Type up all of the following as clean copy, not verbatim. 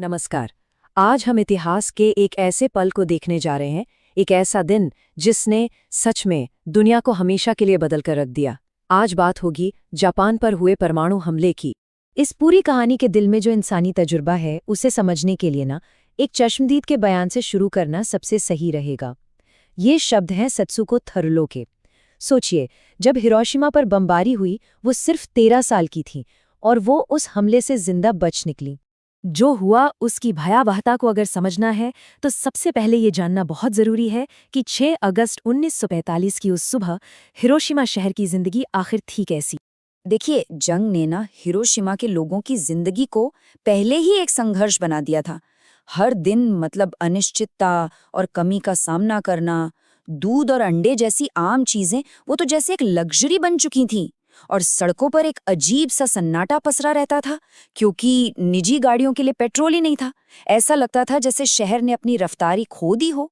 नमस्कार। आज हम इतिहास के एक ऐसे पल को देखने जा रहे हैं, एक ऐसा दिन जिसने सच में दुनिया को हमेशा के लिए बदल कर रख दिया। आज बात होगी जापान पर हुए परमाणु हमले की। इस पूरी कहानी के दिल में जो इंसानी तजुर्बा है, उसे समझने के लिए एक चश्मदीद के बयान से शुरू करना सबसे सही रहेगा। ये शब्द हैं सत्सुको थरुरो के। सोचिए, जब हिरोशिमा पर बमबारी हुई, वो सिर्फ 13 साल की थी और वो उस हमले से जिंदा बच निकली। जो हुआ उसकी भयावहता को अगर समझना है तो सबसे पहले ये जानना बहुत जरूरी है कि 6 अगस्त 1945 की उस सुबह हिरोशिमा शहर की जिंदगी आखिर थी कैसी। देखिए, जंग ने हिरोशिमा के लोगों की जिंदगी को पहले ही एक संघर्ष बना दिया था। हर दिन अनिश्चितता और कमी का सामना करना। दूध और अंडे जैसी आम चीजें वो तो जैसे एक लग्जरी बन चुकी थीं। और सड़कों पर एक अजीब सा सन्नाटा पसरा रहता था, क्योंकि निजी गाड़ियों के लिए पेट्रोल ही नहीं था। ऐसा लगता था जैसे शहर ने अपनी रफ्तारी खो दी हो।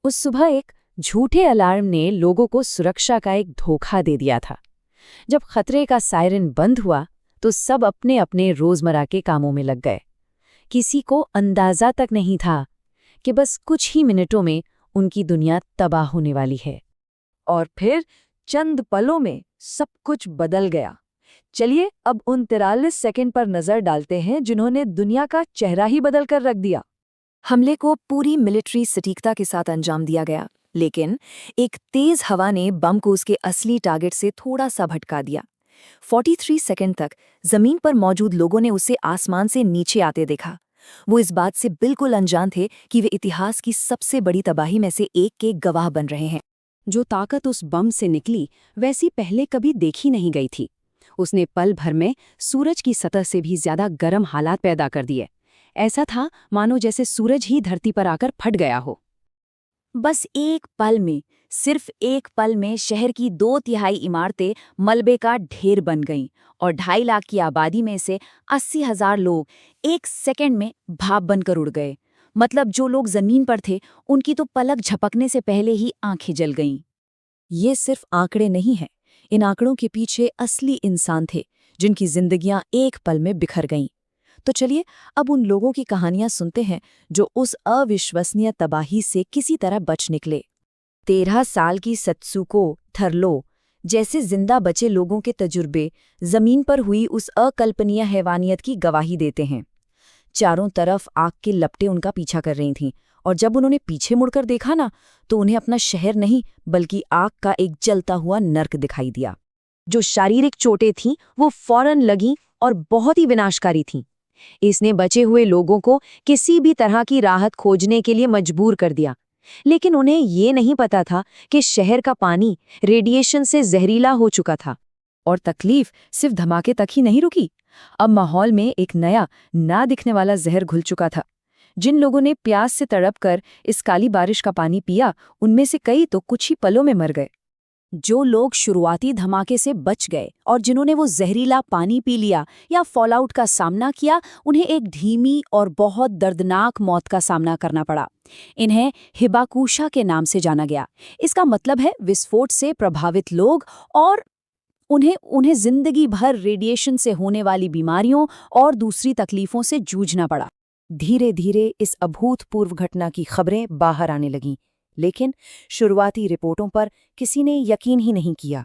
उस सुबह एक झूठे अलार्म ने लोगों को सुरक्षा का एक धोखा दे दिया था। जब खतरे का सायरन बंद हुआ तो सब अपने अपने रोजमर्रा के कामों में लग गए। किसी को अंदाजा तक नहीं था कि बस कुछ ही मिनटों में उनकी दुनिया तबाह होने वाली है। और फिर चंद पलों में सब कुछ बदल गया। चलिए अब उन 43 सेकंड पर नजर डालते हैं जिन्होंने दुनिया का चेहरा ही बदल कर रख दिया। हमले को पूरी मिलिट्री सटीकता के साथ अंजाम दिया गया, लेकिन एक तेज हवा ने बम को उसके असली टारगेट से थोड़ा सा भटका दिया। 43 सेकंड तक जमीन पर मौजूद लोगों ने उसे आसमान से नीचे आते देखा। वो इस बात से बिल्कुल अनजान थे कि वे इतिहास की सबसे बड़ी तबाही में से एक के गवाह बन रहे हैं। जो ताकत उस बम से निकली वैसी पहले कभी देखी नहीं गई थी। उसने पल भर में सूरज की सतह से भी ज्यादा गर्म हालात पैदा कर दिए। ऐसा था मानो जैसे सूरज ही धरती पर आकर फट गया हो। बस एक पल में, सिर्फ एक पल में शहर की 2/3 इमारतें मलबे का ढेर बन गईं और 2.5 लाख की आबादी में से 80,000 लोग एक सेकंड में भाप बनकर उड़ गए। मतलब जो लोग जमीन पर थे उनकी तो पलक झपकने से पहले ही आंखें जल गईं। ये सिर्फ आंकड़े नहीं हैं। इन आंकड़ों के पीछे असली इंसान थे जिनकी जिंदगियां एक पल में बिखर गईं। तो चलिए अब उन लोगों की कहानियां सुनते हैं जो उस अविश्वसनीय तबाही से किसी तरह बच निकले। 13 साल की सत्सुको थरलो जैसे जिंदा बचे लोगों के तजुर्बे जमीन पर हुई उस अकल्पनीय हैवानियत की गवाही देते हैं। चारों तरफ आग की लपटें उनका पीछा कर रही थीं, और जब उन्होंने पीछे मुड़कर देखा तो उन्हें अपना शहर नहीं बल्कि आग का एक जलता हुआ नर्क दिखाई दिया। जो शारीरिक चोटें थीं वो फौरन लगीं और बहुत ही विनाशकारी थीं। इसने बचे हुए लोगों को किसी भी तरह की राहत खोजने के लिए मजबूर कर दिया, लेकिन उन्हें ये नहीं पता था कि शहर का पानी रेडिएशन से जहरीला हो चुका था। और तकलीफ सिर्फ धमाके तक ही नहीं रुकी। अब माहौल में एक नया ना दिखने वाला जहर घुल चुका था। जिन लोगों ने प्यास से तड़पकर इस काली बारिश का पानी पिया, उनमें से कई तो कुछ ही पलों में मर गए। जो लोग शुरुआती धमाके से बच गए और जिन्होंने वो जहरीला पानी पी लिया या फॉलआउट का सामना किया, उन्हें एक धीमी और बहुत दर्दनाक मौत का सामना करना पड़ा। इन्हें हिबाकुशा के नाम से जाना गया। इसका मतलब है विस्फोट से प्रभावित लोग, और उन्हें जिंदगी भर रेडिएशन से होने वाली बीमारियों और दूसरी तकलीफों से जूझना पड़ा। धीरे धीरे इस अभूतपूर्व घटना की खबरें बाहर आने लगीं, लेकिन शुरुआती रिपोर्टों पर किसी ने यकीन ही नहीं किया।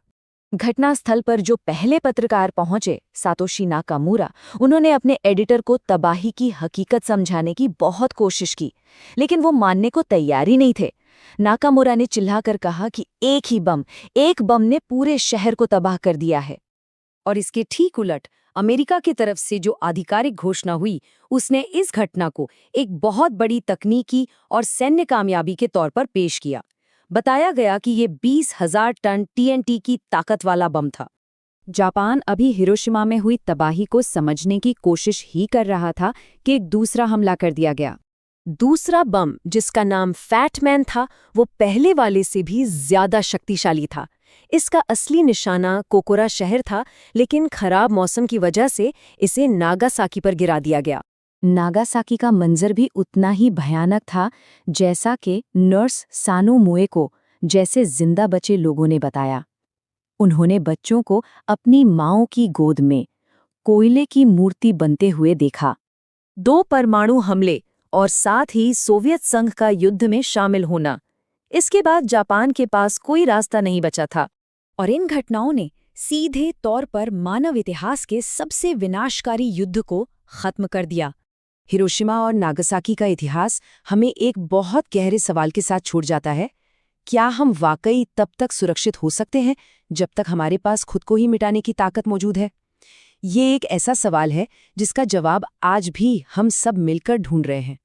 घटनास्थल पर जो पहले पत्रकार पहुंचे, सातोशी नाकामुरा, उन्होंने अपने एडिटर को तबाही की हकीकत समझाने की बहुत कोशिश की, लेकिन वो मानने को तैयार ही नहीं थे। नाकामुरा ने चिल्लाकर कहा कि एक बम ने पूरे शहर को तबाह कर दिया है। और इसके ठीक उलट अमेरिका की तरफ से जो आधिकारिक घोषणा हुई, उसने इस घटना को एक बहुत बड़ी तकनीकी और सैन्य कामयाबी के तौर पर पेश किया। बताया गया कि ये 20,000 टन TNT की ताकत वाला बम था। जापान अभी हिरोशिमा में हुई तबाही को समझने की कोशिश ही कर रहा था कि एक दूसरा हमला कर दिया गया। दूसरा बम, जिसका नाम फैटमैन था, वो पहले वाले से भी ज्यादा शक्तिशाली था। इसका असली निशाना कोकोरा शहर था, लेकिन खराब मौसम की वजह से इसे नागासाकी पर गिरा दिया गया। नागासाकी का मंजर भी उतना ही भयानक था जैसा कि नर्स सानो मुएको जैसे जिंदा बचे लोगों ने बताया। उन्होंने बच्चों को अपनी माँओं की गोद में कोयले की मूर्ति बनते हुए देखा। 2 परमाणु हमले और साथ ही सोवियत संघ का युद्ध में शामिल होना। इसके बाद जापान के पास कोई रास्ता नहीं बचा था। और इन घटनाओं ने सीधे तौर पर मानव इतिहास के सबसे विनाशकारी युद्ध को खत्म कर दिया। हिरोशिमा और नागासाकी का इतिहास हमें एक बहुत गहरे सवाल के साथ छोड़ जाता है। क्या हम वाकई तब तक सुरक्षित हो सकते हैं जब तक हमारे पास खुद को ही मिटाने की ताकत मौजूद है? ये एक ऐसा सवाल है जिसका जवाब आज भी हम सब मिलकर ढूंढ रहे हैं।